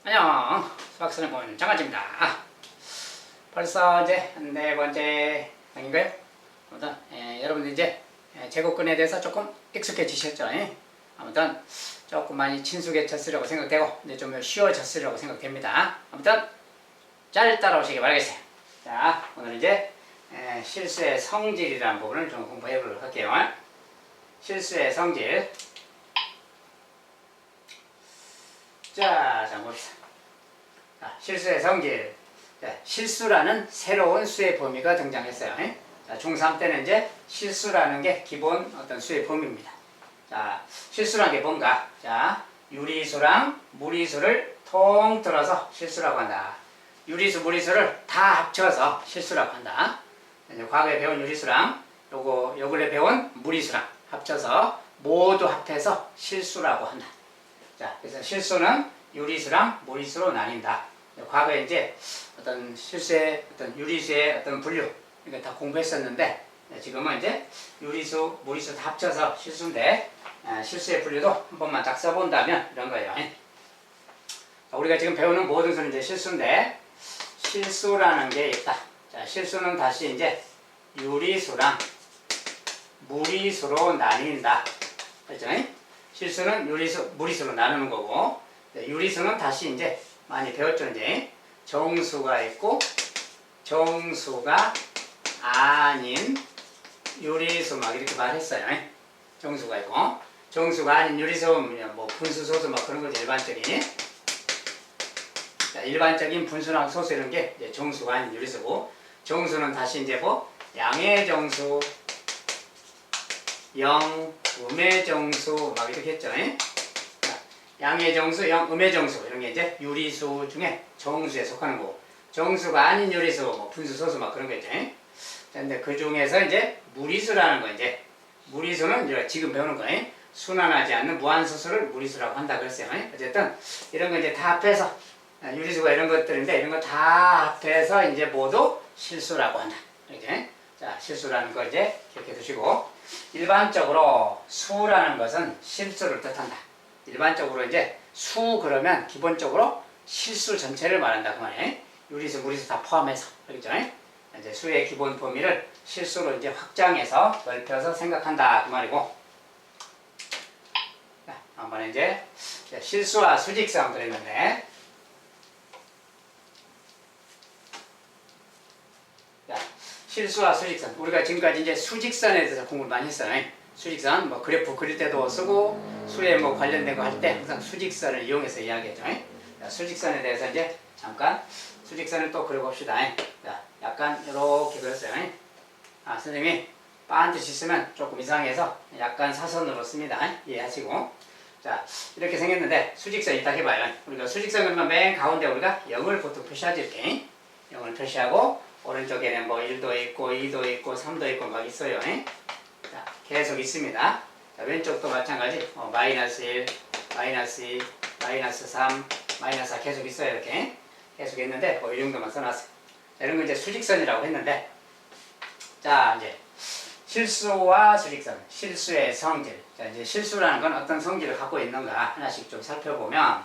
안녕, 수학선생님 장아찌입니다. 벌써 이제 네 번째 강인가요? 아무튼 여러분들 이제 제곱근에 대해서 조금 익숙해지셨죠? 아무튼 조금 많이 친숙해졌으려고 생각되고 이제 좀 쉬워졌으려고 생각됩니다. 아무튼 잘 따라오시기 바라겠어요. 자, 오늘 이제 실수의 성질이라는 부분을 좀 공부해 보도록 할게요. 실수의 성질. 자, 봅시다. 실수의 성질. 실수라는 새로운 수의 범위가 등장했어요. 자, 중3 때는 이제 실수라는 게 기본 어떤 수의 범위입니다. 자, 실수라는 게 뭔가? 자, 유리수랑 무리수를 통틀어서 실수라고 한다. 유리수, 무리수를 다 합쳐서 실수라고 한다. 이제 과거에 배운 유리수랑 요 근래 배운 무리수랑 합쳐서 모두 합해서 실수라고 한다. 자, 그래서 실수는 유리수랑 무리수로 나뉜다. 과거에 이제 어떤 실수의 어떤 유리수의 어떤 분류 이거 다 공부했었는데 지금은 이제 유리수, 무리수 다 합쳐서 실수인데 실수의 분류도 한 번만 딱 써본다면 이런 거예요. 자, 우리가 지금 배우는 모든 수는 이제 실수인데 실수라는 게 있다. 자, 실수는 다시 이제 유리수랑 무리수로 나뉜다. 그렇죠? 실수는 유리수, 무리수로 나누는 거고 유리수는 다시 이제 많이 배웠죠. 이제 정수가 있고 정수가 아닌 유리수 막 이렇게 말했어요. 정수가 있고 정수가 아닌 유리수 뭐 분수, 소수 막 그런 거죠. 일반적인. 자, 일반적인 분수랑 소수 이런 게 이제 정수가 아닌 유리수고 정수는 다시 이제 뭐 양의 정수, 영, 음의 정수 막 이렇게 했죠. 양의 정수, 음의 정수 이런 게 이제 유리수 중에 정수에 속하는 거고 정수가 아닌 유리수, 뭐 분수, 소수 막 그런 거 있죠. 근데 그 중에서 이제 무리수라는 거 이제 무리수는 이제 지금 배우는 거예요. 순환하지 않는 무한소수를 무리수라고 한다 그랬어요. 어쨌든 이런 거 이제 다 합해서 유리수가 이런 것들인데 이런 거 다 합해서 이제 모두 실수라고 한다. 이렇게. 자, 실수라는 거 이제 기억해 두시고 일반적으로 수라는 것은 실수를 뜻한다. 일반적으로 이제 수 그러면 기본적으로 실수 전체를 말한다 그 말이에요. 유리수, 무리수 다 포함해서 그렇죠? 이제 수의 기본 범위를 실수로 이제 확장해서 넓혀서 생각한다 그 말이고. 자, 한번 이제 실수와 수직성 그랬는데. 자, 실수와 수직선. 우리가 지금까지 이제 수직선에 대해서 공부를 많이 했어요. 수직선, 뭐 그래프 그릴 때도 쓰고 수에 뭐 관련된 거 할 때 항상 수직선을 이용해서 이야기했죠. 자, 수직선에 대해서 이제 잠깐 수직선을 또 그려봅시다. 자, 약간 이렇게 그렸어요. 선생님이 반드시 쓰면 조금 이상해서 약간 사선으로 씁니다. 이해하시고. 자, 이렇게 생겼는데 수직선이 딱 해봐요. 우리가 수직선 그러면 맨 가운데 우리가 0을 보통 표시하지 이렇게. 0을 표시하고 오른쪽에는 뭐 1도 있고 2도 있고 3도 있고 막 있어요. 자, 계속 있습니다. 자, 왼쪽도 마찬가지 마이너스 1, 마이너스 2, 마이너스 3, 마이너스 4 계속 있어요. 이렇게 계속 있는데 이 정도만 써놨어요. 자, 이런 거 이제 수직선이라고 했는데 자, 이제 실수와 수직선, 실수의 성질. 자, 이제 실수라는 건 어떤 성질을 갖고 있는가 하나씩 좀 살펴보면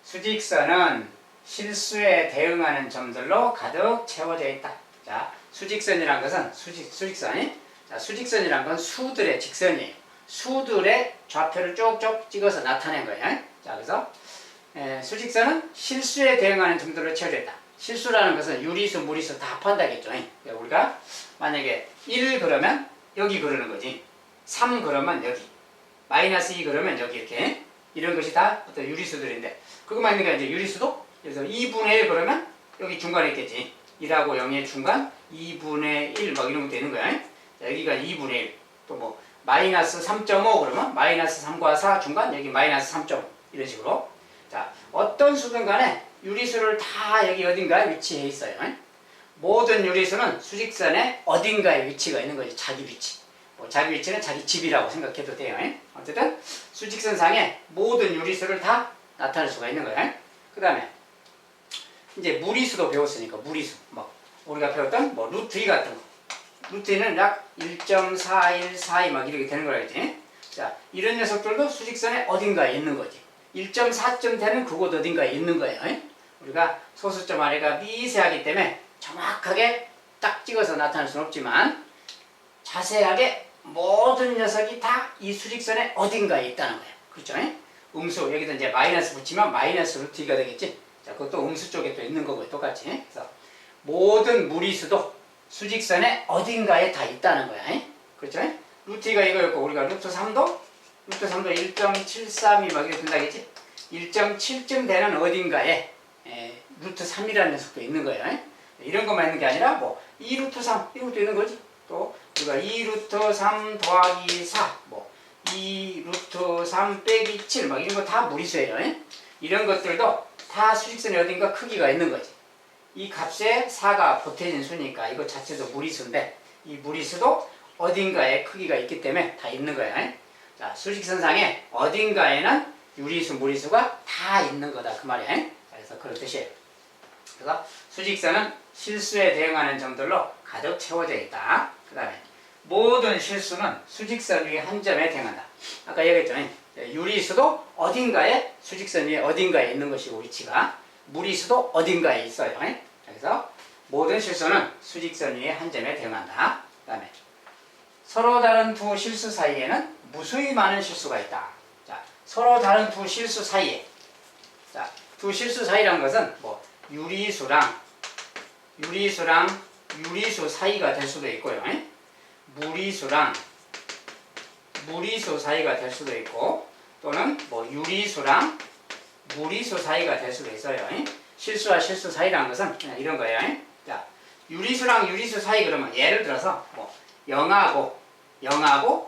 수직선은 실수에 대응하는 점들로 가득 채워져 있다. 자, 수직선이란 것은 수직선이 자, 수직선이란 건 수들의 직선이에요. 수들의 좌표를 쭉쭉 찍어서 나타낸 거예요. 자, 그래서 수직선은 실수에 대응하는 점들로 채워져 있다. 실수라는 것은 유리수, 무리수 다 합한다겠죠. 우리가 만약에 1 그러면 여기 그러는 거지. 3 그러면 여기. 마이너스 2 그러면 여기 이렇게. 이런 것이 다 어떤 유리수들인데 그것만 있는 게 이제 유리수도 그래서 2분의 1 그러면 여기 중간에 있겠지. 1하고 0의 중간 2분의 1 막 이런 것도 있는 거야. 자, 여기가 2분의 1. 또 뭐 마이너스 3.5 그러면 마이너스 3과 4 중간 여기 마이너스 3.5 이런 식으로. 자, 어떤 수든 간에 유리수를 다 여기 어딘가에 위치해 있어요. 모든 유리수는 수직선에 어딘가에 위치가 있는 거지. 자기 위치. 뭐 자기 위치는 자기 집이라고 생각해도 돼요. 어쨌든 수직선상에 모든 유리수를 다 나타낼 수가 있는 거예요. 그 다음에 이제 무리수도 배웠으니까 무리수. 뭐 우리가 배웠던 뭐 루트 2 같은 거. 루트 2는 약 1.4142 막 이렇게 되는 거라겠지. 자, 이런 녀석들도 수직선에 어딘가에 있는 거지. 1.4점 되는 그곳 어딘가에 있는 거예요. 우리가 소수점 아래가 미세하기 때문에 정확하게 딱 찍어서 나타낼 수는 없지만 자세하게 모든 녀석이 다 이 수직선의 어딘가에 있다는 거예요. 그렇죠? 음수 여기다 이제 마이너스 붙이면 마이너스 루트 2가 되겠지. 자, 그것도 음수 쪽에 또 있는 거고요. 똑같이. 그래서 모든 무리수도 수직선의 어딘가에 다 있다는 거야. 그렇죠? 루트 2가 이거였고 우리가 루트 3도 1.73이 막 이렇게 된다겠지? 1.7쯤 되는 어딘가에 루트 3이라는 녀석도 있는 거예요. 이런 것만 있는 게 아니라 뭐 2루트 3 이것도 있는 거지. 또 우리가 2루트 3 더하기 4 뭐 2루트 3 빼기 7 막 이런 거 다 무리수예요. 이런 것들도 다 수직선의 어딘가 크기가 있는 거지. 이 값에 4가 보태진 수니까 이거 자체도 무리수인데 이 무리수도 어딘가에 크기가 있기 때문에 다 있는 거예요. 자, 수직선상에 어딘가에는 유리수, 무리수가 다 있는 거다 그 말이에요. 그래서 그런 뜻이에요. 그래서 수직선은 실수에 대응하는 점들로 가득 채워져 있다. 그 다음에 모든 실수는 수직선 위에 한 점에 대응한다. 아까 얘기했죠. 유리수도 어딘가에 수직선 위에 어딘가에 있는 것이고 위치가 무리수도 어딘가에 있어요. 그래서 모든 실수는 수직선 위에 한 점에 대응한다. 그 다음에 서로 다른 두 실수 사이에는 무수히 많은 실수가 있다. 자, 서로 다른 두 실수 사이에 자, 두 실수 사이라는 것은 뭐 유리수랑 유리수 사이가 될 수도 있고요. 무리수랑 무리수 사이가 될 수도 있고 또는 뭐 유리수랑 무리수 사이가 될 수도 있어요. 실수와 실수 사이라는 것은 그냥 이런 거예요. 자, 유리수랑 유리수 사이 그러면 예를 들어서 뭐 0하고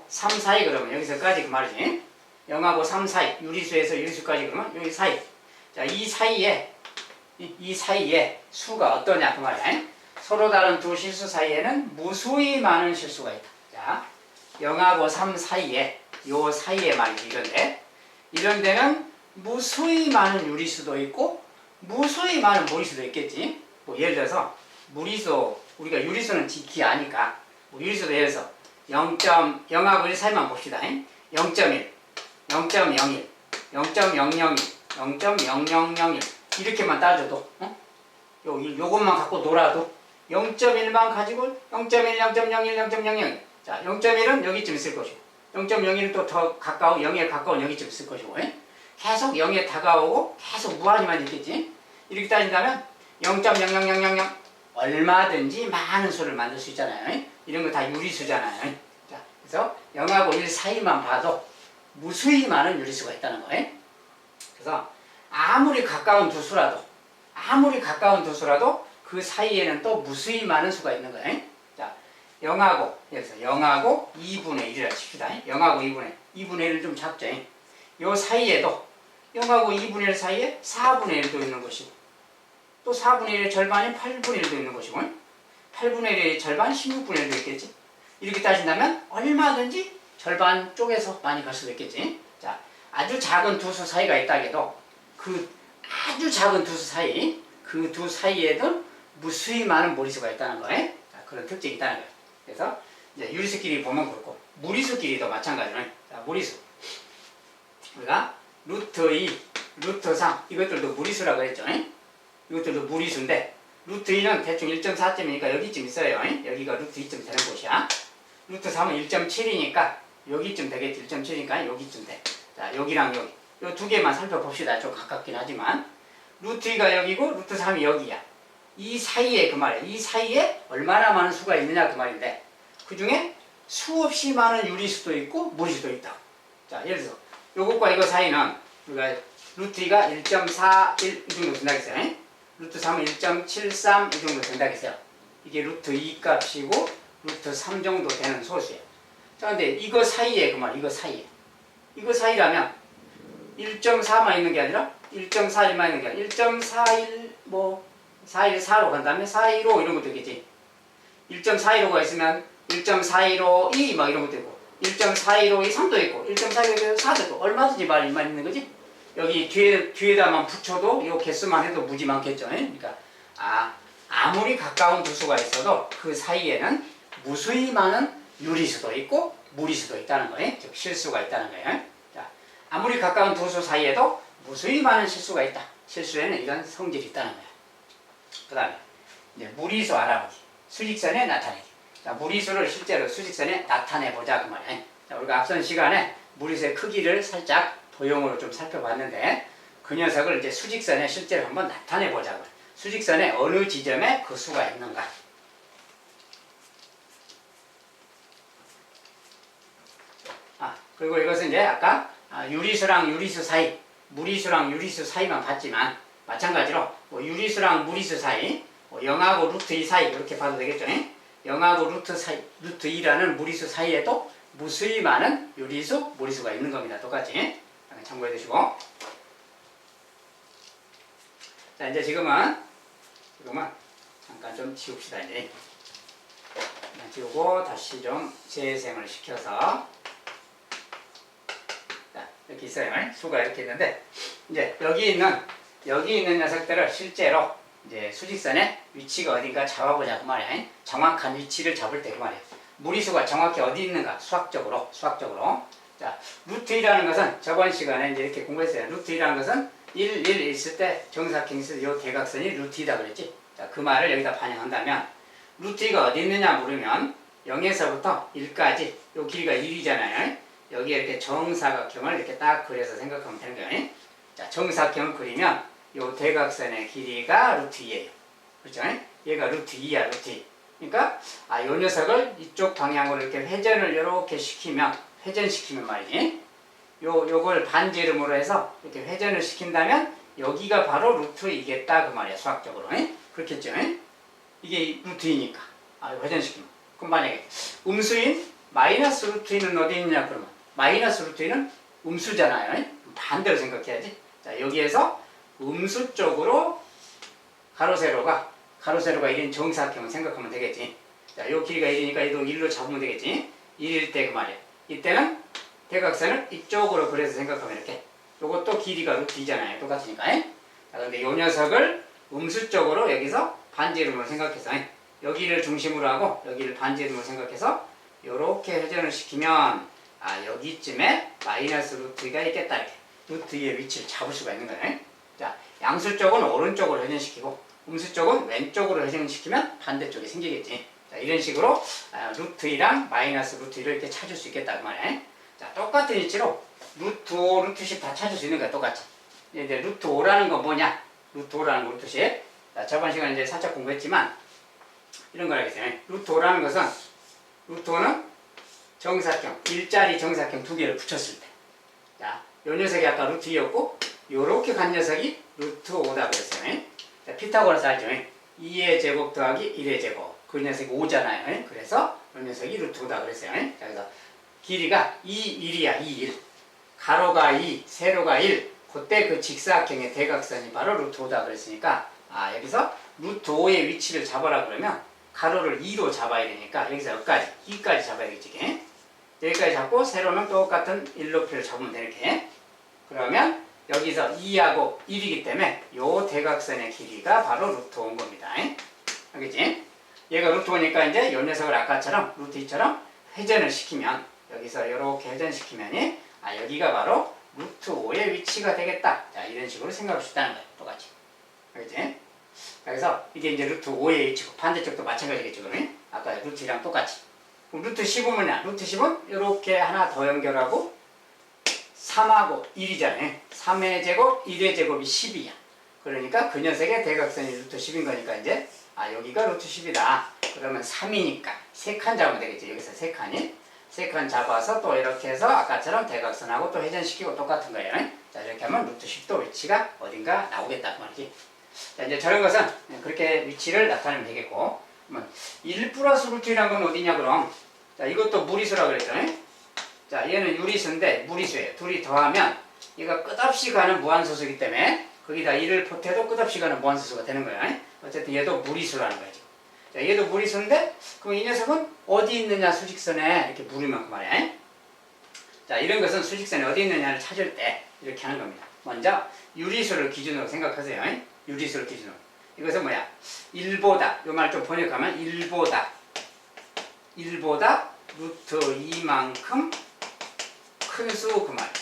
3 사이 그러면 여기서까지 그 말이지. 0하고 3 사이 유리수에서 유리수까지 그러면 여기 사이. 자, 이 사이에 수가 어떠냐 그 말이야. 서로 다른 두 실수 사이에는 무수히 많은 실수가 있다. 자, 0하고 3 사이에 요 사이에 말이지 이런 데는 무수히 많은 유리수도 있고 무수히 많은 무리수도 있겠지. 뭐 예를 들어서 무리수 우리가 유리수는 지키 아니까 뭐 유리수도 예를 들어서 0.0하고 1 사이만 봅시다. 0.1, 0.01, 0.001, 0.0001 이렇게만 따져도 요것만 갖고 놀아도 0.1만 가지고 0.1, 0.01, 0.00 자, 0.1은 여기쯤 있을 것이고 0.01은 또 더 가까운 0에 가까운 여기쯤 있을 것이고 계속 0에 다가오고 계속 무한히만 있겠지. 이렇게 따진다면 0.00000 얼마든지 많은 수를 만들 수 있잖아요. 이런 거 다 유리수잖아요. 자, 그래서 0하고 1 사이만 봐도 무수히 많은 유리수가 있다는 거예요. 그래서 아무리 가까운 두 수라도 그 사이에는 또 무수히 많은 수가 있는 거예요. 자, 0하고 여기서 0하고 2분의 1이라 칩시다. 0하고 2분의 1은 좀 작죠. 요 사이에도 0하고 2분의 1 사이에 4분의 1도 있는 것이고 또 4분의 1의 절반이 8분의 1도 있는 것이고 8분의 1의 절반 16분의 1도 있겠지. 이렇게 따진다면 얼마든지 절반 쪽에서 많이 갈 수도 있겠지. 자, 아주 작은 두 수 사이가 있다 해도 그 아주 작은 두 수 사이 그 두 사이에도 무수히 많은 무리수가 있다는 거예요. 자, 그런 특징이 있다는 거예요. 그래서 이제 유리수끼리 보면 그렇고 무리수끼리도 마찬가지로 자, 무리수 우리가 루트 2, 루트 3 이것들도 무리수라고 했죠. 이것들도 무리수인데 루트 2는 대충 1.4점이니까 여기쯤 있어요. 여기가 루트 2점 되는 곳이야. 루트 3은 1.7이니까 여기쯤 되겠지. 1.7이니까 여기쯤 돼. 자, 여기랑 여기 요 두 개만 살펴봅시다. 좀 가깝긴 하지만 루트 2가 여기고 루트 3이 여기야. 이 사이에 그 말이야. 이 사이에 얼마나 많은 수가 있느냐 그 말인데 그 중에 수없이 많은 유리수도 있고 무리수도 있다. 자, 예를 들어서 요것과 이거 사이는 우리가 루트 2가 1.41 이 정도 된다겠어요. 루트 3은 1.73 이 정도 된다겠어요. 이게 루트 2 값이고 루트 3 정도 되는 소수예요. 자, 근데 이거 사이에 그 말 이거 사이라면 1.4만 있는 게 아니라 1.41만 있는 게 아니라 1.41 뭐 414로 간다면 415 이런 것도 있겠지. 1.415가 있으면 1.4152 막 이런 것도 있고 1.4152 3도 있고 1.4152 4도 있고 얼마든지 말만 있는 거지. 여기 뒤에다만 붙여도 이 개수만 해도 무지 많겠죠. 그러니까 아무리 가까운 두 수가 있어도 그 사이에는 무수히 많은 유리수도 있고 무리수도 있다는 거예요. 즉 실수가 있다는 거예요. 자, 아무리 가까운 두 수 사이에도 무수히 많은 실수가 있다. 실수에는 이런 성질이 있다는 거야. 그 다음에 이제 무리수 알아보기. 수직선에 나타내기. 자, 무리수를 실제로 수직선에 나타내보자 그 말이야. 자, 우리가 앞선 시간에 무리수의 크기를 살짝 도형으로 좀 살펴봤는데 그 녀석을 이제 수직선에 실제로 한번 나타내보자고. 수직선에 어느 지점에 그 수가 있는가. 그리고 이것은 이제 아까 유리수랑 유리수 사이, 무리수랑 유리수 사이만 봤지만 마찬가지로 뭐 유리수랑 무리수 사이, 뭐 0하고 루트 2 사이 이렇게 봐도 되겠죠. 0하고 루트 2라는 무리수 사이에도 무수히 많은 유리수, 무리수가 있는 겁니다. 똑같이 참고해 두시고. 자, 이제 지금은 잠깐 좀 지웁시다. 이제 지우고 다시 좀 재생을 시켜서. 자, 이렇게 있어요. 수가 이렇게 있는데 이제 여기 있는 녀석들을 실제로 이제 수직선의 위치가 어딘가 잡아보자 그 말이야. 정확한 위치를 잡을 때 그 말이야. 무리수가 정확히 어디 있는가 수학적으로. 자, 루트 2라는 것은 저번 시간에 이제 이렇게 공부했어요. 루트 2라는 것은 1 있을 때 정사각형이 있을 때 이 대각선이 루트 2다 그랬지. 자, 그 말을 여기다 반영한다면 루트 2가 어디 있느냐 물으면 0에서부터 1까지 요 길이가 1이잖아요. 여기에 이렇게 정사각형을 이렇게 딱 그려서 생각하면 되는 거예요. 자, 정사각형을 그리면 요 대각선의 길이가 루트 2예요. 그렇죠? 얘가 루트 2야, 루트 2. 그러니까 요 녀석을 이쪽 방향으로 이렇게 회전을 이렇게 회전시키면 말이지. 요걸 반지름으로 해서 이렇게 회전을 시킨다면 여기가 바로 루트 2겠다 그 말이야, 수학적으로. 그렇겠죠? 이게 루트 2니까. 회전시키면. 그럼 만약에 음수인 마이너스 루트 2는 어디 있냐 그러면 마이너스 루트 2는 음수잖아요. 반대로 생각해야지. 자, 여기에서 음수 쪽으로 가로세로가 1인 정사각형을 생각하면 되겠지. 자, 요 길이가 1이니까 얘도 1로 잡으면 되겠지. 1일 때 그 말이야. 이때는 대각선을 이쪽으로 그려서 생각하면 이렇게. 요것도 길이가 루트 2잖아요. 똑같으니까. 자, 근데 요 녀석을 음수 쪽으로 여기서 반지름으로 생각해서 여기를 중심으로 하고 여기를 반지름으로 생각해서 요렇게 회전을 시키면 여기쯤에 마이너스 루트 2가 있겠다. 이렇게. 루트 2의 위치를 잡을 수가 있는 거예요. 자, 양수 쪽은 오른쪽으로 회전시키고 음수 쪽은 왼쪽으로 회전시키면 반대쪽이 생기겠지. 자, 이런 식으로 루트 2랑 마이너스 루트 2를 이렇게 찾을 수 있겠다 그 말이에요. 자, 똑같은 위치로 루트 5, 루트 10 다 찾을 수 있는 거야. 똑같이. 이제 루트 5라는 건 뭐냐? 루트 5라는 건 루트 10. 자, 저번 시간에 이제 살짝 공부했지만 이런 걸 알겠어요. 루트 5라는 것은 루트 5는 정사각형, 일자리 정사각형 두 개를 붙였을 때. 자, 요 녀석이 아까 루트 2였고 요렇게 간 녀석이 루트 5다 그랬어요. 자, 피타고라스 알죠? 2의 제곱 더하기 1의 제곱. 그 녀석이 5잖아요. 그래서 그 녀석이 루트 5다 그랬어요. 자, 그래서 길이가 2, 1이야. 2, 1. 가로가 2, 세로가 1. 그때 그 직사각형의 대각선이 바로 루트 5다 그랬으니까 여기서 루트 5의 위치를 잡아라 그러면 가로를 2로 잡아야 되니까 여기서 여기까지, 2까지 잡아야 되겠지. 여기까지 잡고 세로는 똑같은 1높이를 잡으면 되게. 그러면 여기서 2하고 1이기 때문에 요 대각선의 길이가 바로 루트 5인 겁니다. 알겠지? 얘가 루트 5니까 이제 요 녀석을 아까처럼 루트 2처럼 회전을 시키면 여기서 이렇게 회전시키면 여기가 바로 루트 5의 위치가 되겠다. 자, 이런 식으로 생각할 수 있다는 거예요. 똑같이. 알겠지? 그래서 이게 이제 루트 5의 위치고 반대쪽도 마찬가지겠죠. 그러면 아까 루트 2랑 똑같이. 그럼 루트 10은 뭐냐? 루트 10은 이렇게 하나 더 연결하고 3하고 1이잖아요. 3의 제곱, 1의 제곱이 10이야. 그러니까 그 녀석의 대각선이 루트 10인 거니까 이제 여기가 루트 10이다. 그러면 3이니까 3칸 잡으면 되겠지. 여기서 3칸이. 3칸 잡아서 또 이렇게 해서 아까처럼 대각선하고 또 회전시키고 똑같은 거예요. 자, 이렇게 하면 루트 10도 위치가 어딘가 나오겠다 그 말이지. 자, 이제 저런 것은 그렇게 위치를 나타내면 되겠고. 1 플러스 루트 1이란 건 어디냐 그럼? 자, 이것도 무리수라 그랬죠. 자, 얘는 유리수인데 무리수예요. 둘이 더하면 얘가 끝없이 가는 무한소수이기 때문에 거기다 1을 보태도 끝없이 가는 무한소수가 되는 거야. 어쨌든 얘도 무리수라는 거지. 자, 얘도 무리수인데 그럼 이 녀석은 어디 있느냐 수직선에 이렇게 물으면 그 말이야. 자, 이런 것은 수직선에 어디 있느냐를 찾을 때 이렇게 하는 겁니다. 먼저 유리수를 기준으로 생각하세요. 유리수를 기준으로. 이것은 뭐야? 1보다, 이 말 좀 번역하면 1보다 루트 2만큼 큰 수 그 말.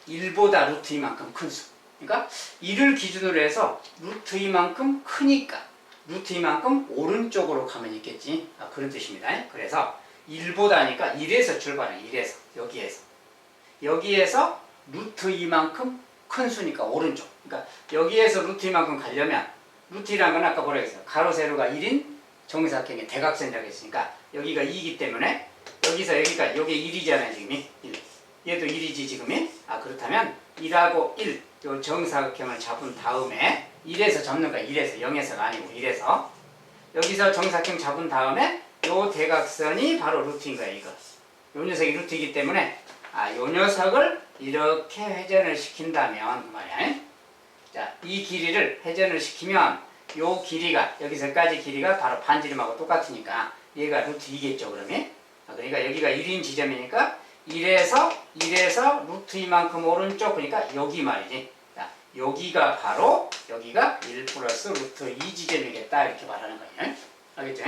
1보다 루트 2만큼 큰 수. 그러니까 1을 기준으로 해서 루트 2만큼 크니까 루트 2만큼 오른쪽으로 가면 있겠지. 그런 뜻입니다. 그래서 1보다니까 1에서 출발해. 1에서 여기에서 루트 2만큼 큰 수니까 오른쪽. 그러니까 여기에서 루트 2만큼 가려면 루트 2라는 건 아까 뭐라 했어요? 가로 세로가 1인 정사각형의 대각선이라고 했으니까 여기가 2이기 때문에 여기서 여기까지 여기 1이잖아요. 지금이 1. 얘도 1이지 지금이. 그렇다면 1하고 1 요 정사각형을 잡은 다음에 1에서 잡는 거야. 1에서 0에서가 아니고 1에서 여기서 정사각형 잡은 다음에 요 대각선이 바로 루트인 거야. 이거 요 녀석이 루트이기 때문에 요 녀석을 이렇게 회전을 시킨다면 말이야. 자, 이 길이를 회전을 시키면 요 길이가 여기서까지 길이가 바로 반지름하고 똑같으니까 얘가 루트 2겠죠. 그러면 그러니까 여기가 1인 지점이니까 1에서 루트 2만큼 오른쪽. 그러니까 여기 말이지. 자, 여기가 바로 여기가 1 플러스 루트 2 지점이겠다. 이렇게 말하는 거예요. 알겠죠?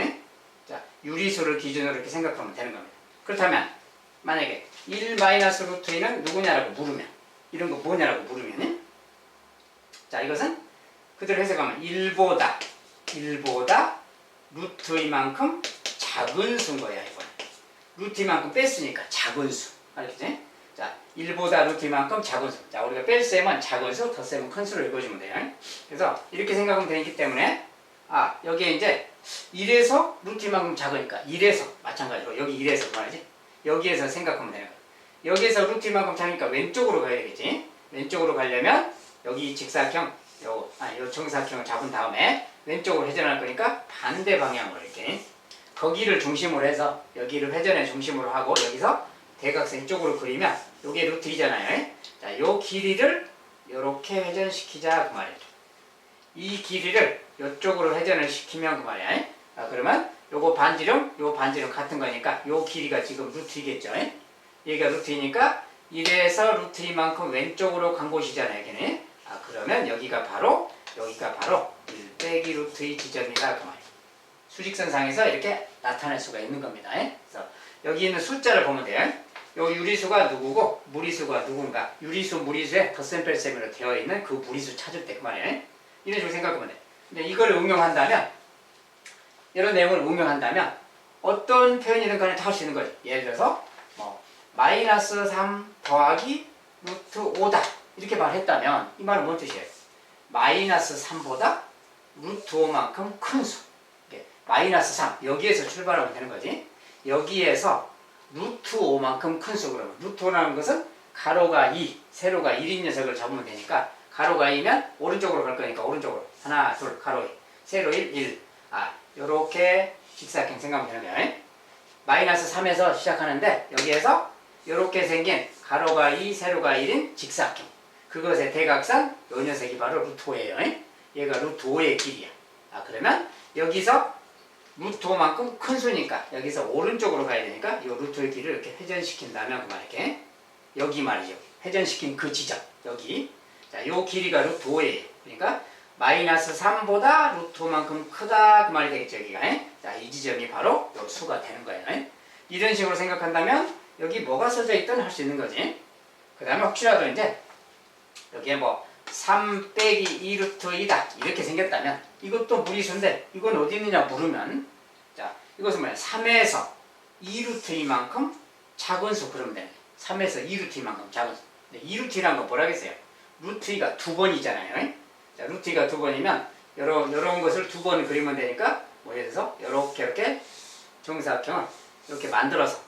자, 유리수를 기준으로 이렇게 생각하면 되는 겁니다. 그렇다면 만약에 1 마이너스 루트 2는 누구냐라고 물으면 이런 거 뭐냐라고 물으면 자, 이것은 그대로 해석하면 1보다 루트 2만큼 작은 수인 거야. 이거는 루트 2만큼 뺐으니까 작은 수. 알겠지? 자, 1보다 루트 2만큼 작은 수. 자, 우리가 뺄셈은 작은 수, 덧셈은 큰 수로 읽어주면 돼요. 그래서 이렇게 생각하면 되기 때문에 여기에 이제 1에서 루트 2만큼 작으니까 1에서 마찬가지로 여기 1에서 말이지. 여기에서 생각하면 되는 거야. 여기에서 루트 2만큼 작으니까 왼쪽으로 가야 되겠지. 왼쪽으로 가려면 여기 직사각형 요 정사각형을 잡은 다음에 왼쪽으로 회전할 거니까 반대 방향으로 이렇게 거기를 중심으로 해서 여기를 회전의 중심으로 하고 여기서 대각선 이쪽으로 그리면 요게 루트 2잖아요. 자, 요 길이를 요렇게 회전시키자 그 말이죠. 이 길이를 요쪽으로 회전을 시키면 그 말이야. 그러면 요거 반지름, 요 반지름 같은 거니까 요 길이가 지금 루트 2겠죠. 얘가 루트 2니까 1에서 루트 2만큼 왼쪽으로 간 곳이잖아요. 여기는. 그러면 여기가 바로 1 빼기 루트 2 지점이다 그 말이에요. 수직선상에서 이렇게 나타낼 수가 있는 겁니다. 그래서 여기 있는 숫자를 보면 돼요. 요 유리수가 누구고 무리수가 누군가. 유리수, 무리수에 덧셈 뺄셈으로 되어 있는 그 무리수 찾을 때 그 말이에요. 이런 식으로 생각하면 돼. 근데 이걸 응용한다면 이런 내용을 응용한다면 어떤 표현이든 간에 다 할 수 있는 거죠. 예를 들어서 마이너스 3 더하기 루트 5다 이렇게 말했다면 이 말은 뭔 뜻이에요? 마이너스 3보다 루트 5만큼 큰 수. 마이너스 3 여기에서 출발하면 되는 거지. 여기에서 루트 5만큼 큰 수. 그러면 루트 5라는 것은 가로가 2 세로가 1인 녀석을 잡으면 되니까 가로가 2면 오른쪽으로 갈 거니까 오른쪽으로 하나 둘 가로 2 세로 1 요렇게 직사각형 생각하면 되는 거예요. 마이너스 3에서 시작하는데 여기에서 요렇게 생긴 가로가 2 세로가 1인 직사각형 그것의 대각선 요 녀석이 바로 루트 5예요. 얘가 루트 5의 길이야. 그러면 여기서 루트 5만큼 큰 수니까 여기서 오른쪽으로 가야 되니까 요 루트의 길이를 이렇게 회전시킨다면 그 말이게 여기 말이죠. 회전시킨 그 지점 여기. 자, 요 길이가 루트 5예요. 그러니까 마이너스 3보다 루트 5만큼 크다 그 말이 되겠죠. 여기가. 자, 이 지점이 바로 요 수가 되는 거예요. 이런 식으로 생각한다면 여기 뭐가 써져 있든 할 수 있는 거지. 그 다음에 혹시라도 이제 여기에 3 빼기 2 루트 2다 이렇게 생겼다면 이것도 무리수인데 이건 어디 있느냐 물으면 자, 이것은 뭐야? 3에서 2 루트 2만큼 작은 수 그러면 되네. 3에서 2 루트 2만큼 작은 수. 근데 2 루트 2라는 건 뭐라겠어요? 루트 2가 2번이잖아요. 자, 루트 2가 2번이면 요런 것을 2번 그리면 되니까 예를 들어서 이렇게 정사각형을 이렇게 만들어서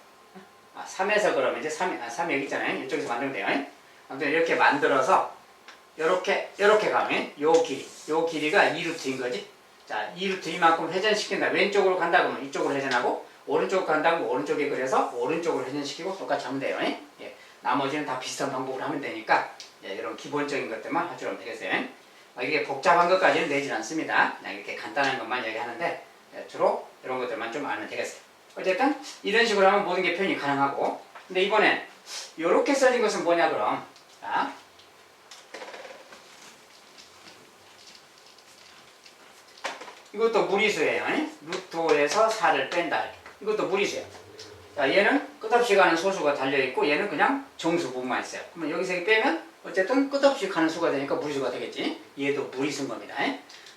3에서 그러면 이제 3 여기 있잖아요. 이쪽에서 만들면 돼요. 아무튼 이렇게 만들어서 이렇게 가면 요 길이가 2루트인 거지. 자, 2루트 2만큼 회전시킨다. 왼쪽으로 간다 그러면 이쪽으로 회전하고 오른쪽으로 간다고 오른쪽에 그래서 오른쪽으로 회전시키고 똑같이 하면 돼요. 예. 나머지는 다 비슷한 방법으로 하면 되니까 이런 기본적인 것들만 할 줄 알면 되겠어요. 이게 복잡한 것까지는 내진 않습니다. 그냥 이렇게 간단한 것만 얘기하는데 주로 이런 것들만 좀 알면 되겠어요. 어쨌든 이런 식으로 하면 모든 게 표현이 가능하고 근데 이번엔 이렇게 써진 것은 뭐냐 그럼 자, 이것도 무리수예요. 루트 5에서 4를 뺀다. 이것도 무리수예요. 자, 얘는 끝없이 가는 소수가 달려있고 얘는 그냥 정수 부분만 있어요. 그러면 여기서 빼면 어쨌든 끝없이 가는 수가 되니까 무리수가 되겠지. 얘도 무리수인 겁니다.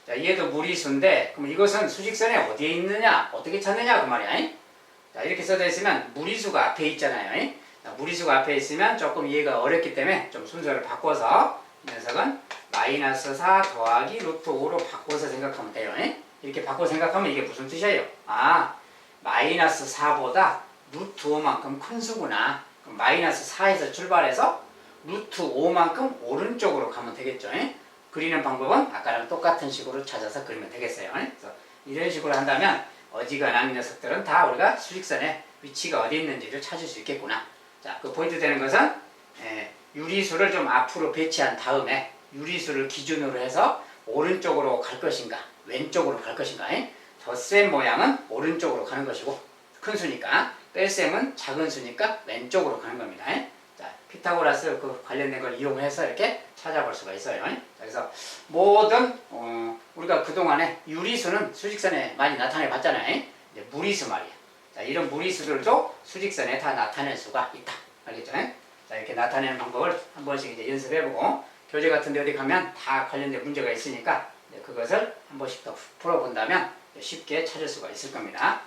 자, 얘도 무리수인데 그럼 이것은 수직선에 어디에 있느냐 어떻게 찾느냐 그 말이야. 자, 이렇게 써져 있으면 무리수가 앞에 있잖아요. 자, 무리수가 앞에 있으면 조금 이해가 어렵기 때문에 좀 순서를 바꿔서 이 녀석은 마이너스 4 더하기 루트 5로 바꿔서 생각하면 돼요. 이렇게 바꿔 생각하면 이게 무슨 뜻이에요? 아, 마이너스 4보다 루트 5만큼 큰 수구나. 그럼 마이너스 4에서 출발해서 루트 5만큼 오른쪽으로 가면 되겠죠. 그리는 방법은 아까랑 똑같은 식으로 찾아서 그리면 되겠어요. 그래서 이런 식으로 한다면 어지간한 녀석들은 다 우리가 수직선의 위치가 어디 있는지를 찾을 수 있겠구나. 자, 그 포인트 되는 것은 유리수를 좀 앞으로 배치한 다음에 유리수를 기준으로 해서 오른쪽으로 갈 것인가 왼쪽으로 갈 것인가. 덧셈 모양은 오른쪽으로 가는 것이고 큰 수니까 뺄셈은 작은 수니까 왼쪽으로 가는 겁니다. 자, 피타고라스 그 관련된 걸 이용해서 이렇게 찾아볼 수가 있어요. 자, 그래서 모든 우리가 그동안에 유리수는 수직선에 많이 나타내 봤잖아요. 이제 무리수 말이야. 자, 이런 무리수들도 수직선에 다 나타낼 수가 있다. 알겠죠? 자, 이렇게 나타내는 방법을 한 번씩 이제 연습해보고 교재 같은 데 어디 가면 다 관련된 문제가 있으니까 그것을 한 번씩 더 풀어본다면 쉽게 찾을 수가 있을 겁니다.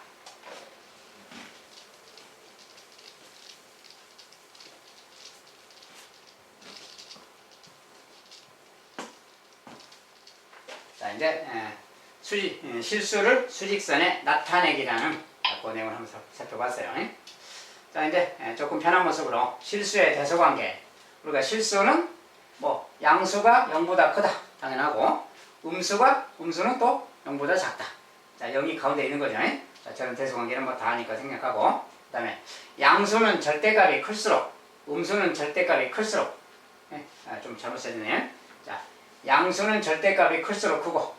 자, 이제 실수를 수직선에 나타내기라는 그 내용을 한번 살펴봤어요. 자, 이제 조금 편한 모습으로 실수의 대소관계. 우리가 실수는 뭐 양수가 0보다 크다 당연하고 음수는 또 0보다 작다. 자, 0이 가운데 있는 거죠. 자, 저는 대소관계는 뭐 다 아니까 생각하고 그 다음에 양수는 절대값이 클수록 음수는 절대값이 클수록 좀 잘못 써지네요. 자, 양수는 절대값이 클수록 크고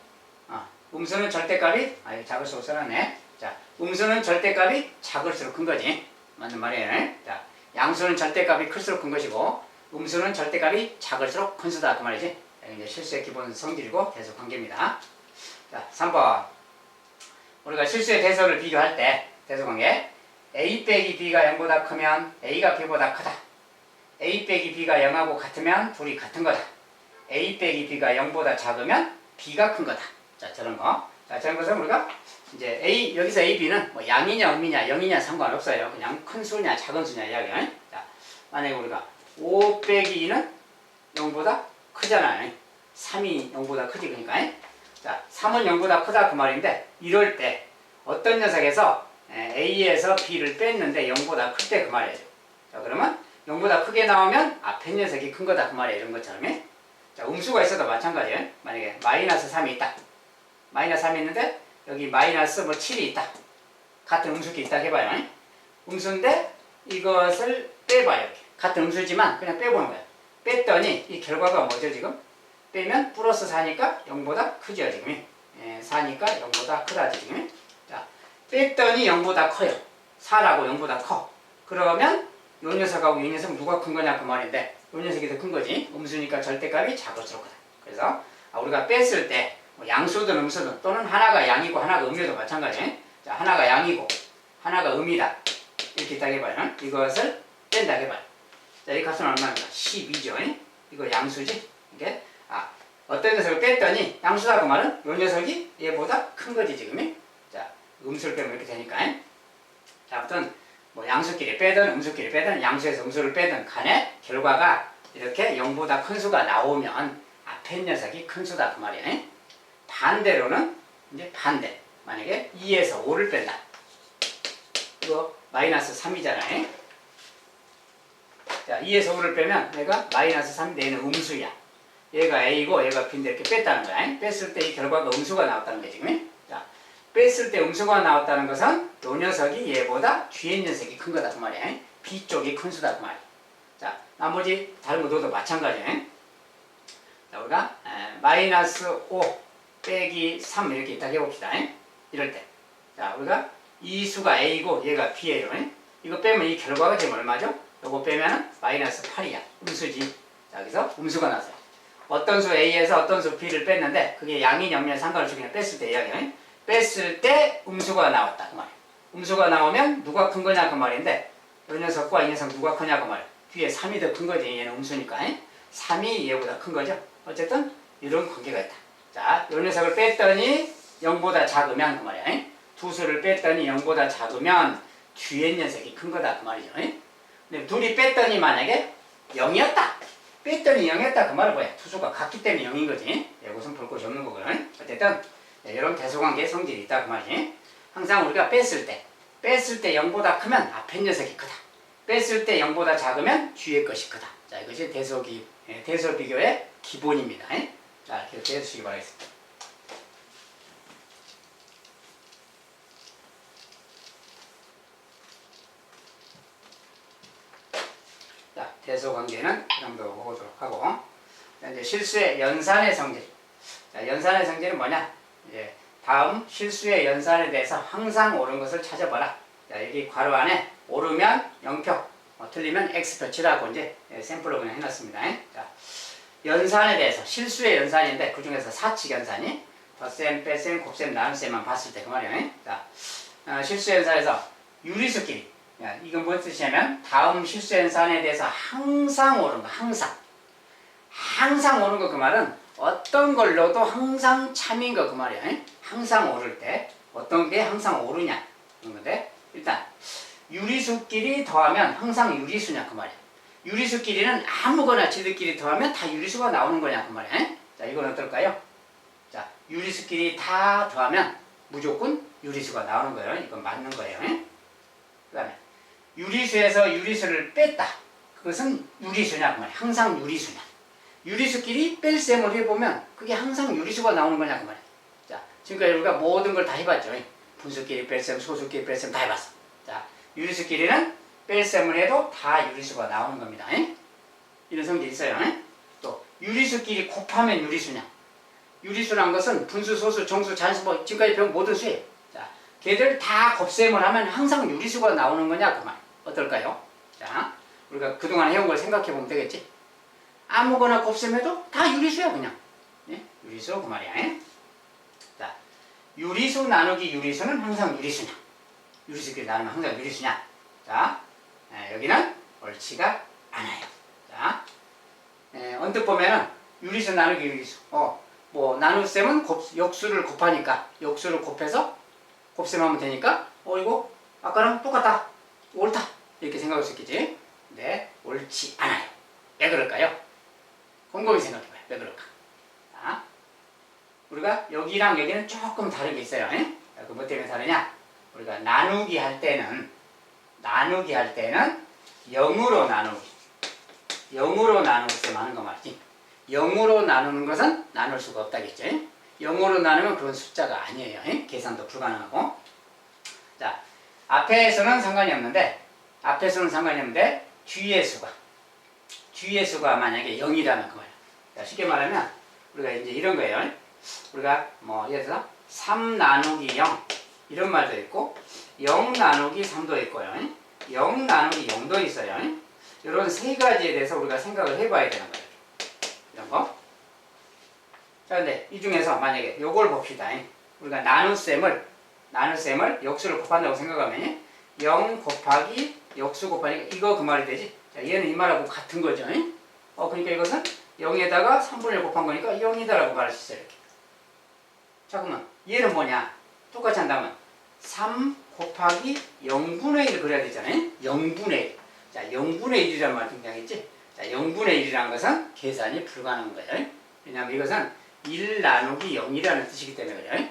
음수는 절대값이 작을수록 써놨네. 자, 음수는 절대값이 작을수록 큰 거지. 맞는 말이에요. 자, 양수는 절대값이 클수록 큰 것이고 음수는 절대값이 작을수록 큰 수다 그 말이지. 이제 실수의 기본 성질이고 대소관계입니다. 자, 3번 우리가 실수의 대소를 비교할 때 대소관계 a 빼기 b가 0보다 크면 a가 b보다 크다. a 빼기 b가 0하고 같으면 둘이 같은 거다. a 빼기 b가 0보다 작으면 b가 큰 거다. 자, 저런 거. 자, 저런 것은 우리가 이제 여기서 a, b는 뭐 양이냐 음이냐 0이냐 상관없어요. 그냥 큰 수냐 작은 수냐 이야기야. 자, 만약에 우리가 5 빼기 2는 0보다 크잖아요. 3이 0보다 크지 그러니까. 자, 3은 0보다 크다 그 말인데 이럴 때 어떤 녀석에서 a에서 b를 뺐는데 0보다 클 때 그 말이에요. 자, 그러면 0보다 크게 나오면 앞에 녀석이 큰 거다 그 말이에요. 이런 것처럼. 자, 음수가 있어도 마찬가지예요. 만약에 마이너스 3이 있다. 마이너스 3이 있는데 여기 마이너스 뭐 7이 있다. 같은 음수끼리 있다 해봐요. 음수인데 이것을 빼봐요. 이렇게. 같은 음수지만 그냥 빼보는 거야. 뺐더니 이 결과가 뭐죠 지금? 빼면 플러스 4니까 0보다 크죠 지금. 4니까 0보다 크다 지금. 자, 뺐더니 0보다 커요. 4라고 0보다 커. 그러면 요 녀석하고 이 녀석 누가 큰 거냐 그 말인데 요 녀석이 더 큰 거지. 음수니까 절대값이 작을수록 크다. 그래서 우리가 뺐을 때 뭐 양수든 음수든 또는 하나가 양이고 하나가 음이어도 마찬가지. 자, 하나가 양이고 하나가 음이다. 이렇게 있다 해봐요. 이것을 뺀다 해봐요. 자, 이 값은 얼마입니까? 12죠. 이거 양수지? 이게 어떤 녀석을 뺐더니 양수다 그 말은 요 녀석이 얘보다 큰 거지 지금. 자, 음수를 빼면 이렇게 되니까. 자, 아무튼 뭐 양수끼리 빼든 음수끼리 빼든 양수에서 음수를 빼든 간에 결과가 이렇게 0보다 큰 수가 나오면 앞에 녀석이 큰 수다 그 말이에요. 반대로는 이제 반대. 만약에 2에서 5를 뺀다. 이거 마이너스 3이잖아요. 자, 2에서 5를 빼면 얘가 마이너스 3인데 얘는 음수야. 얘가 a고 얘가 b인데 이렇게 뺐다는 거야. 뺐을 때 이 결과가 음수가 나왔다는 게 지금. 자, 뺐을 때 음수가 나왔다는 것은 요 녀석이 얘보다 뒤에 녀석이 큰 거다 그 말이야. b 쪽이 큰 수다 그 말이야. 자, 나머지 다른 것도 마찬가지야. 자, 우리가 마이너스 5 빼기 3 이렇게 있다 해봅시다. 이럴 때. 자, 우리가 이 수가 a고 얘가 b예요. 이거 빼면 이 결과가 지금 얼마죠? 요거 빼면은 마이너스 8이야. 음수지. 자, 여기서 음수가 나왔어요. 어떤 수 a에서 어떤 수 b를 뺐는데 그게 양이 영면 상관없이 그냥 뺐을 때 이야기야. 뺐을 때 음수가 나왔다 그 말이야. 음수가 나오면 누가 큰 거냐 그 말인데 이 녀석과 이 녀석 누가 크냐 그 말이야. 뒤에 3이 더 큰 거지. 얘는 음수니까. 3이 얘보다 큰 거죠. 어쨌든 이런 관계가 있다. 자, 요 녀석을 뺐더니 0보다 작으면 그 말이야. 두 수를 뺐더니 0보다 작으면 뒤에 녀석이 큰 거다 그 말이죠. 근데 둘이 뺐더니 만약에 0이었다. 뺐더니 0이었다 그 말은 뭐야? 투수가 같기 때문에 0인 거지. 이것은 볼 것이 없는 거거든. 어쨌든 이런 대소관계의 성질이 있다 그 말이지. 항상 우리가 뺐을 때 0보다 크면 앞에 녀석이 크다. 뺐을 때 0보다 작으면 뒤에 것이 크다. 자, 이것이 대소비교의 기본입니다. 자, 이렇게 해주시기 바라겠습니다. 자, 대소관계는 이 정도 보도록 하고, 자, 이제 실수의 연산의 성질. 자, 연산의 성질은 뭐냐? 이제 다음 실수의 연산에 대해서 항상 옳은 것을 찾아봐라. 자, 여기 괄호 안에 옳으면 0표, 틀리면 X표치라고 이제 샘플로 그냥 해놨습니다. 자, 연산에 대해서 실수의 연산인데 그 중에서 사칙 연산이 덧셈, 뺄셈, 곱셈, 나눗셈만 봤을 때 그 말이에요. 자, 실수의 연산에서 유리수끼리. 이건 무슨 뜻이냐면 다음 실수의 연산에 대해서 항상 옳은 거, 항상 옳은 거 그 말은 어떤 걸로도 항상 참인 거 그 말이야. 항상 오를 때 어떤 게 항상 오르냐 그런 건데, 일단 유리수끼리 더하면 항상 유리수냐 그 말이야. 유리수끼리는 아무거나 지들끼리 더하면 다 유리수가 나오는 거냐 그 말이야. 자, 이건 어떨까요? 자, 유리수끼리 다 더하면 무조건 유리수가 나오는 거예요. 이건 맞는 거예요. 그 다음에 유리수에서 유리수를 뺐다. 그것은 유리수냐 그 말이야. 항상 유리수냐. 유리수끼리 뺄셈을 해보면 그게 항상 유리수가 나오는 거냐 그 말이야. 자, 지금까지 우리가 모든 걸 다 해봤죠. 분수끼리 뺄셈, 소수끼리 뺄셈 다 해봤어. 자, 유리수끼리는 뺄셈을 해도 다 유리수가 나오는 겁니다. 이런 성질이 있어요. 또 유리수끼리 곱하면 유리수냐. 유리수란 것은 분수, 소수, 정수, 잔수, 뭐 지금까지 배운 모든 수예요. 자, 걔들 다 곱셈을 하면 항상 유리수가 나오는 거냐 그 말. 어떨까요? 자, 우리가 그동안 해온 걸 생각해 보면 되겠지. 아무거나 곱셈해도 다 유리수야 그냥. 유리수 그 말이야. 자, 유리수 나누기 유리수는 항상 유리수냐. 유리수끼리 나누면 항상 유리수냐. 자, 여기는 옳지가 않아요. 자, 언뜻 보면은 유리수 나누기 유리수. 뭐 나눗셈은 역수를 곱하니까 역수를 곱해서 곱셈하면 되니까 이거 아까랑 똑같다. 옳다. 이렇게 생각할 수 있겠지. 근데 옳지 않아요. 왜 그럴까요? 곰곰이 생각해봐요. 왜 그럴까? 자, 우리가 여기랑 여기는 조금 다른 게 있어요. 그 뭐 때문에 다르냐? 우리가 나누기 할 때는 0으로 나누기 하는 거 말이지. 0으로 나누는 것은 나눌 수가 없다겠죠. 0으로 나누면 그건 숫자가 아니에요. 계산도 불가능하고. 자, 앞에서는 상관이 없는데 뒤에 수가 만약에 0이라면 그 말이야. 자, 쉽게 말하면 우리가 이제 이런 거예요. 우리가 뭐 예를 들어 3 나누기 0 이런 말도 있고 0 나누기 3도 있고요. 0 나누기 0도 있어요. 이런 세 가지에 대해서 우리가 생각을 해봐야 되는 거예요. 이런 거. 자, 근데 이 중에서 만약에 요걸 봅시다. 우리가 나눗셈을 역수를 곱한다고 생각하면 0 곱하기 역수 곱하니까 이거 그 말이 되지. 자, 얘는 이 말하고 같은 거죠. 그러니까 이것은 0에다가 3분의 1 곱한 거니까 0이다라고 말할 수 있어요. 이렇게. 자, 그러면 얘는 뭐냐? 똑같이 한다면 3 곱하기 0분의 1 그래야 되잖아요. 0분의 1. 자, 0분의 1이라는 말 등장했지? 자, 0분의 1이라는 것은 계산이 불가능한 거예요. 왜냐하면 이것은 1 나누기 0이라는 뜻이기 때문에 그래요.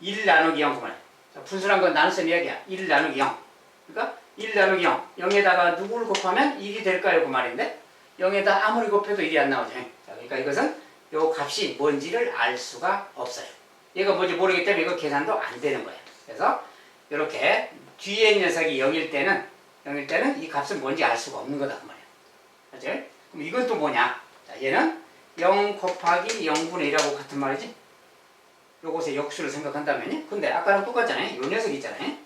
1 나누기 0 그 말이야. 자, 분수란 건 나눗셈 이야기야. 1 나누기 0. 그러니까 1 나누기 0. 0에다가 누구를 곱하면 1이 될까요? 그 말인데 0에다 아무리 곱해도 1이 안 나오죠. 자, 그러니까 이것은 요 값이 뭔지를 알 수가 없어요. 얘가 뭔지 모르기 때문에 이거 계산도 안 되는 거예요. 그래서 이렇게 뒤에 녀석이 0일 때는 이 값은 뭔지 알 수가 없는 거다 그 말이야. 알죠? 그럼 이건 또 뭐냐? 자, 얘는 0 곱하기 0분의 1하고 같은 말이지? 요것의 역수를 생각한다면요. 근데 아까랑 똑같잖아요. 요 녀석 있잖아요.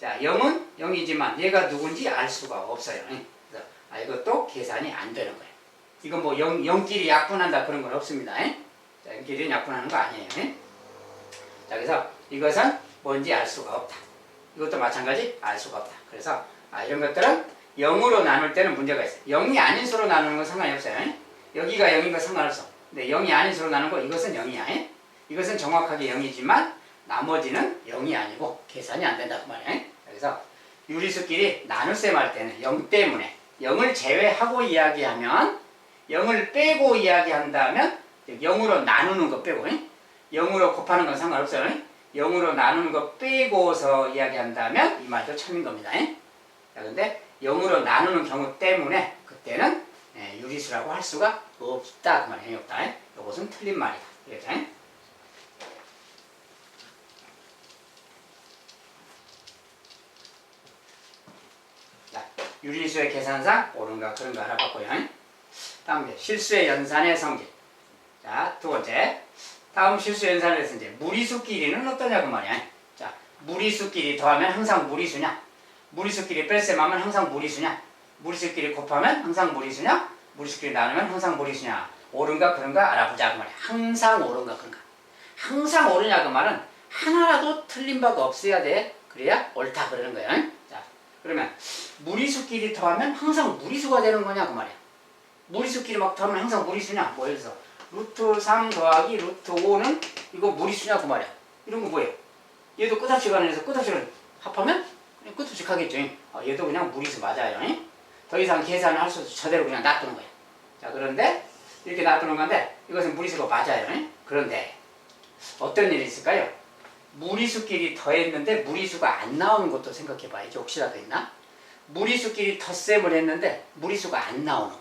자, 0은 0이지만 얘가 누군지 알 수가 없어요. 그래서 이것도 계산이 안 되는 거예요. 이건 뭐 0끼리 약분한다 그런 건 없습니다. 자, 0끼리는 약분하는 거 아니에요. 자, 그래서 이것은 뭔지 알 수가 없다. 이것도 마찬가지 알 수가 없다. 그래서 이런 것들은 0으로 나눌 때는 문제가 있어요. 0이 아닌 수로 나누는 건 상관이 없어요. 여기가 0인 거 상관없어. 근데 0이 아닌 수로 나눈 거 이것은 0이야. 이것은 정확하게 0이지만 나머지는 0이 아니고 계산이 안 된다 그 말이야. 그래서 유리수끼리 나눗셈 할 때는 0 때문에 0을 제외하고 이야기하면 0을 빼고 이야기한다면 0으로 나누는 거 빼고 0으로 곱하는 건 상관없어요. 0으로 나누는 거 빼고서 이야기한다면 이 말도 참인 겁니다. 자, 근데 0으로 나누는 경우 때문에 그때는 유리수라고 할 수가 없다 그 말이에요. 없다. 이것은 틀린 말이다. 그렇죠? 자, 유리수의 계산상 옳은가 그른가 알아봤고요. 다음 실수의 연산의 성질. 자, 두 번째. 다음 실수 연산에서 이제 무리수끼리는 어떠냐고 말이야. 자, 무리수끼리 더하면 항상 무리수냐? 무리수끼리 뺄셈하면 항상 무리수냐? 무리수끼리 곱하면 항상 무리수냐? 무리수끼리 나누면 항상 무리수냐? 옳은가 그런가 알아보자 그 말이야. 항상 옳은가 그런가. 항상 옳으냐 그 말은 하나라도 틀린 바가 없어야 돼. 그래야 옳다 그러는 거야. 자, 그러면 무리수끼리 더하면 항상 무리수가 되는 거냐 그 말이야. 무리수끼리 막 더하면 항상 무리수냐? 뭐 예를 들어서 루트 3 더하기 루트 5는 이거 무리수냐 그 말이야. 이런 거 뭐예요? 얘도 끝합시간에서 끝합시간 합하면 그냥 끝없이 가겠죠. 얘도 그냥 무리수 맞아요. 더 이상 계산을 할 수 없어. 저대로 그냥 놔두는 거야. 자, 그런데 이렇게 놔두는 건데 이것은 무리수가 맞아요. 그런데 어떤 일이 있을까요? 무리수끼리 더했는데 무리수가 안 나오는 것도 생각해 봐야지. 혹시라도 있나? 무리수끼리 덧셈을 했는데 무리수가 안 나오는 거.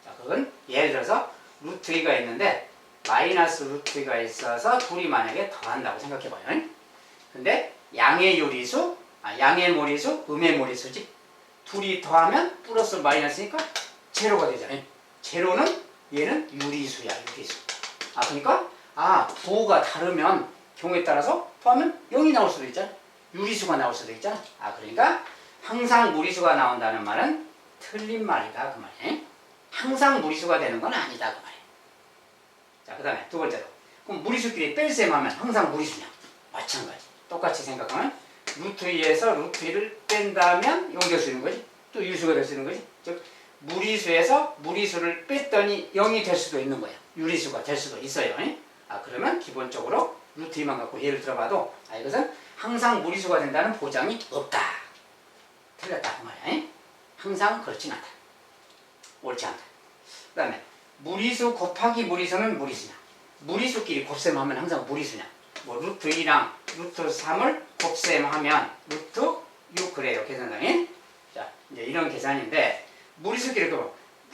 자, 그건 예를 들어서 루트 2가 있는데 마이너스 루트 2가 있어서 둘이 만약에 더한다고 생각해 봐요. 근데 양의 요리수, 양의 모리수, 음의 모리수지. 둘이 더하면 플러스 마이너스니까 제로가 되잖아요. 제로는 얘는 유리수야, 유리수. 그러니까 부호가 다르면 경우에 따라서 더하면 0이 나올 수도 있잖아. 유리수가 나올 수도 있잖아. 그러니까 항상 무리수가 나온다는 말은 틀린 말이다 그 말이에요. 항상 무리수가 되는 건 아니다 그 말이에요. 자, 그 다음에 두 번째로 그럼 무리수끼리 뺄셈하면 항상 무리수냐? 마찬가지. 똑같이 생각하면 루트 2에서 루트 2를 뺀다면 0 될 수 있는 거지. 또 유수가 될 수 있는 거지. 즉 무리수에서 무리수를 뺐더니 0이 될 수도 있는 거야. 유리수가 될 수도 있어요. 그러면 기본적으로 루트 2만 갖고 예를 들어봐도 이것은 항상 무리수가 된다는 보장이 없다. 틀렸다 그 말이야. 항상 그렇진 않다. 옳지 않다. 그 다음에 무리수 곱하기 무리수는 무리수냐? 무리수끼리 곱셈하면 항상 무리수냐? 뭐 루트 2랑 루트 3을 곱셈하면 루트 6 그래요 계산상에. 자, 이제 이런 계산인데 무리수끼리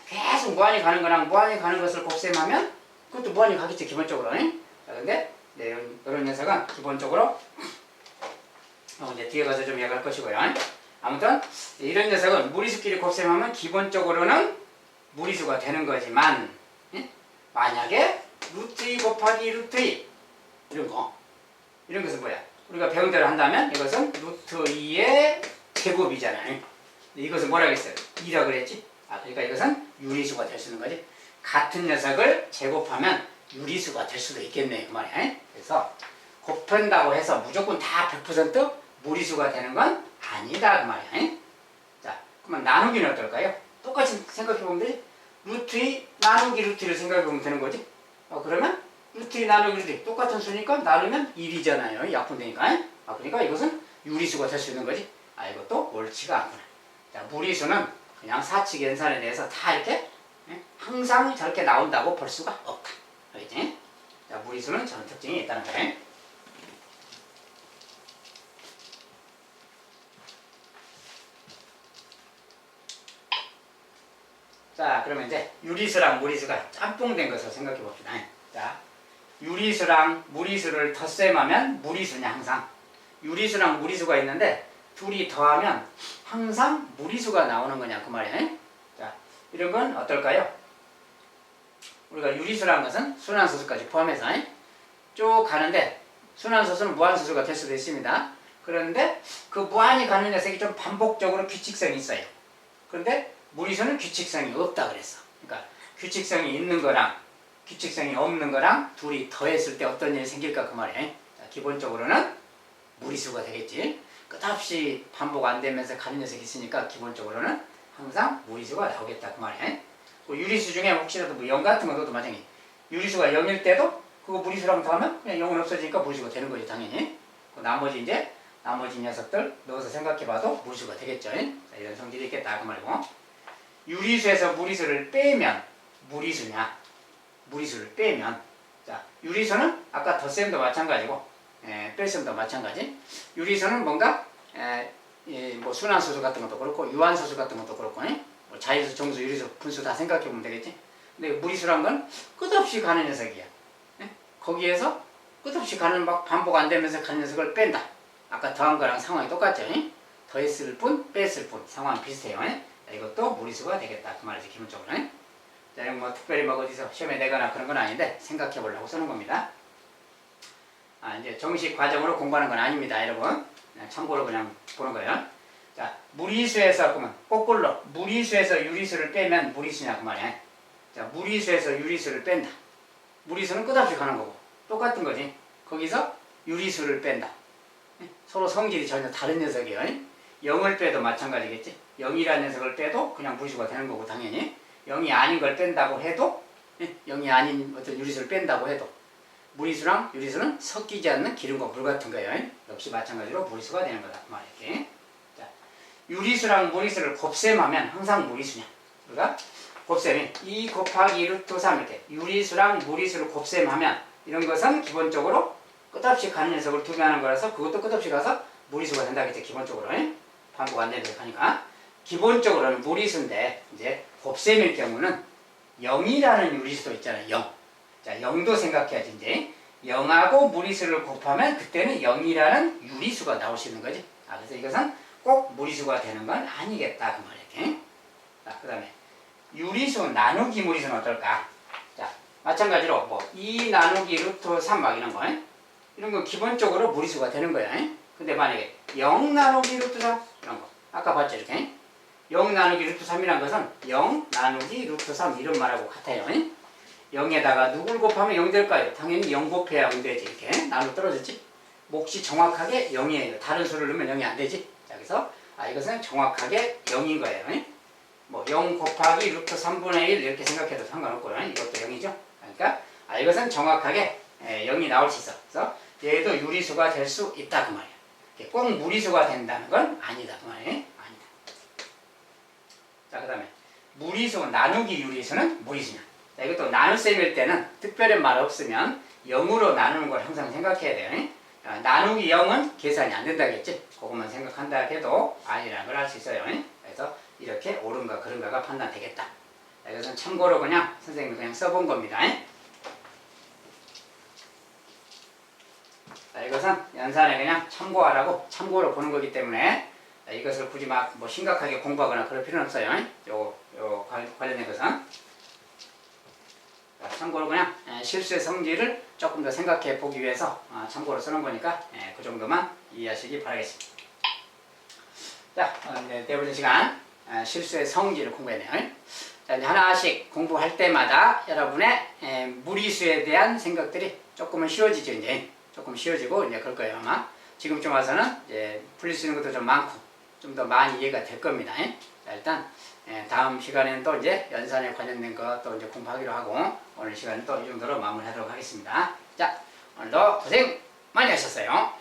계속 무한히 가는 거랑 무한히 가는 것을 곱셈하면 그것도 무한히 가겠지 기본적으로. 자, 근데 이런 녀석은 기본적으로 이제 뒤에 가서 좀 얘기할 것이고요. 아무튼 이런 녀석은 무리수끼리 곱셈하면 기본적으로는 무리수가 되는 거지만 만약에 루트 2 곱하기 루트 2 이런 것은 뭐야? 우리가 배운 대로 한다면 이것은 루트 2의 제곱이잖아요. 이것은 뭐라고 했어요? 2라고 그랬지? 그러니까 이것은 유리수가 될 수 있는 거지. 같은 녀석을 제곱하면 유리수가 될 수도 있겠네 그 말이야. 그래서 곱한다고 해서 무조건 다 100% 무리수가 되는 건 아니다 그 말이야. 자, 그러면 나누기는 어떨까요? 똑같이 생각해보면 되지. 루트 2 나누기 루트 1을 생각해보면 되는 거지. 그러면 루트 2 나누기 루트 2 똑같은 수니까 나누면 1이잖아요. 약분되니까. 그러니까 이것은 유리수가 될 수 있는 거지. 이것도 옳지가 않구나. 자, 무리수는 그냥 사칙 연산에 대해서 다 이렇게 항상 저렇게 나온다고 볼 수가 없다. 알겠지? 자, 무리수는 저런 특징이 있다는 거예요. 자, 그러면 이제 유리수랑 무리수가 짬뽕된 것을 생각해 봅시다. 자, 유리수랑 무리수를 덧셈하면 무리수냐 항상. 유리수랑 무리수가 있는데 둘이 더하면 항상 무리수가 나오는 거냐 그 말이에요. 자, 이런 건 어떨까요? 우리가 유리수라는 것은 순환소수까지 포함해서 쭉 가는데 순환소수는 무한소수가 될 수도 있습니다. 그런데 그 무한히 가는 녀석이 좀 반복적으로 규칙성이 있어요. 그런데 무리수는 규칙성이 없다 그랬어. 그러니까 규칙성이 있는 거랑 규칙성이 없는 거랑 둘이 더했을 때 어떤 일이 생길까 그 말이에요. 자, 기본적으로는 무리수가 되겠지. 끝없이 반복 안 되면서 가는 녀석이 있으니까 기본적으로는 항상 무리수가 나오겠다 그 말이에요. 그 유리수 중에 혹시라도 뭐 0 같은 것도 마찬가지. 유리수가 0일 때도 그거 무리수랑 더하면 그냥 0은 없어지니까 무리수가 되는 거지 당연히. 그 나머지 녀석들 넣어서 생각해봐도 무리수가 되겠죠. 자, 이런 성질이 있겠다 그 말이고. 유리수에서 무리수를 빼면 무리수냐? 무리수를 빼면 자 유리수는 아까 덧셈도 마찬가지고 뺄셈도 마찬가지. 유리수는 뭔가 뭐 순환소수 같은 것도 그렇고 유한소수 같은 것도 그렇고 뭐 자유수, 정수, 유리수, 분수 다 생각해보면 되겠지. 근데 무리수란 건 끝없이 가는 녀석이야. 거기에서 끝없이 가는 막 반복 안 되면서 가는 녀석을 뺀다. 아까 더한 거랑 상황이 똑같죠. 더했을 뿐, 뺐을 뿐 상황 비슷해요. 이것도 무리수가 되겠다 그 말이지 기본적으로. 자, 이건 뭐 특별히 뭐 어디서 시험에 내거나 그런 건 아닌데 생각해 보려고 쓰는 겁니다. 이제 정식 과정으로 공부하는 건 아닙니다, 여러분. 참고로 그냥 보는 거예요. 자, 무리수에서 그러면 거꾸로 무리수에서 유리수를 빼면 무리수냐 그 말이야. 자, 무리수에서 유리수를 뺀다. 무리수는 끝없이 가는 거고 똑같은 거지. 거기서 유리수를 뺀다. 서로 성질이 전혀 다른 녀석이에요. 0을 빼도 마찬가지겠지. 0이라는 녀석을 빼도 그냥 무리수가 되는 거고 당연히 0이 아닌 걸 뺀다고 해도 0이 아닌 어떤 유리수를 뺀다고 해도 무리수랑 유리수는 섞이지 않는 기름과 물 같은 거예요. 역시 마찬가지로 무리수가 되는 거다 그 말이지. 자, 유리수랑 무리수를 곱셈하면 항상 무리수냐. 우리가 곱셈이 2 곱하기 루트 3 이렇게 유리수랑 무리수를 곱셈하면 이런 것은 기본적으로 끝없이 가는 녀석을 두게 하는 거라서 그것도 끝없이 가서 무리수가 된다겠지 기본적으로. 반복 안 되는 하니까 기본적으로는 무리수인데 이제 곱셈일 경우는 0이라는 유리수도 있잖아요. 0. 자, 0도 생각해야지 이제 0하고 무리수를 곱하면 그때는 0이라는 유리수가 나올 수 있는 거지. 그래서 이것은 꼭 무리수가 되는 건 아니겠다 그 말이야. 자, 그 다음에 유리수 나누기 무리수는 어떨까? 자, 마찬가지로 뭐 2 나누기 루트 3 막 이런 거 이런 거 기본적으로 무리수가 되는 거야. 근데 만약에 0 나누기 루트 3 이런 거 아까 봤죠 이렇게 0 나누기 루트 3이란 것은 0 나누기 루트 3 이런 말하고 같아요. 0에다가 누굴 곱하면 0 될까요? 당연히 0 곱해야 0 되지. 이렇게 나누어 떨어졌지. 몫이 정확하게 0이에요. 다른 수를 넣으면 0이 안 되지. 자, 그래서 이것은 정확하게 0인 거예요. 뭐 0 곱하기 루트 3분의 1 이렇게 생각해도 상관없고요. 이것도 0이죠. 그러니까 이것은 정확하게 0이 나올 수 있어. 그래서 얘도 유리수가 될 수 있다 그 말이야. 꼭 무리수가 된다는 건 아니다 그 말이에요. 아니다. 자, 그 다음에 무리수 나누기 유리수는 무리수냐. 자, 이것도 나눗셈일 때는 특별한 말 없으면 0으로 나누는 걸 항상 생각해야 돼요. 나누기 0은 계산이 안 된다겠지. 그것만 생각한다 해도 아니라는 걸 알 수 있어요. 그래서 이렇게 옳은가 그른가가 판단되겠다. 자, 이것은 참고로 그냥 선생님이 그냥 써본 겁니다. 자, 이것은 연산에 그냥 참고하라고 참고로 보는 거기 때문에 자, 이것을 굳이 막 뭐 심각하게 공부하거나 그럴 필요는 없어요. 요 관련된 것은 참고로 그냥 실수의 성질을 조금 더 생각해 보기 위해서 참고로 쓰는 거니까 그 정도만 이해하시기 바라겠습니다. 자, 네 번째 시간 실수의 성질을 공부했네요. 자, 이제 하나씩 공부할 때마다 여러분의 무리수에 대한 생각들이 조금은 쉬워지죠. 이제 조금 쉬워지고 이제 그럴 거예요 아마. 지금쯤 와서는 이제 풀릴 수 있는 것도 좀 많고 좀 더 많이 이해가 될 겁니다. 자, 일단 다음 시간에는 또 이제 연산에 관련된 거 또 이제 공부하기로 하고 오늘 시간은 또 이 정도로 마무리하도록 하겠습니다. 자, 오늘도 고생 많이 하셨어요.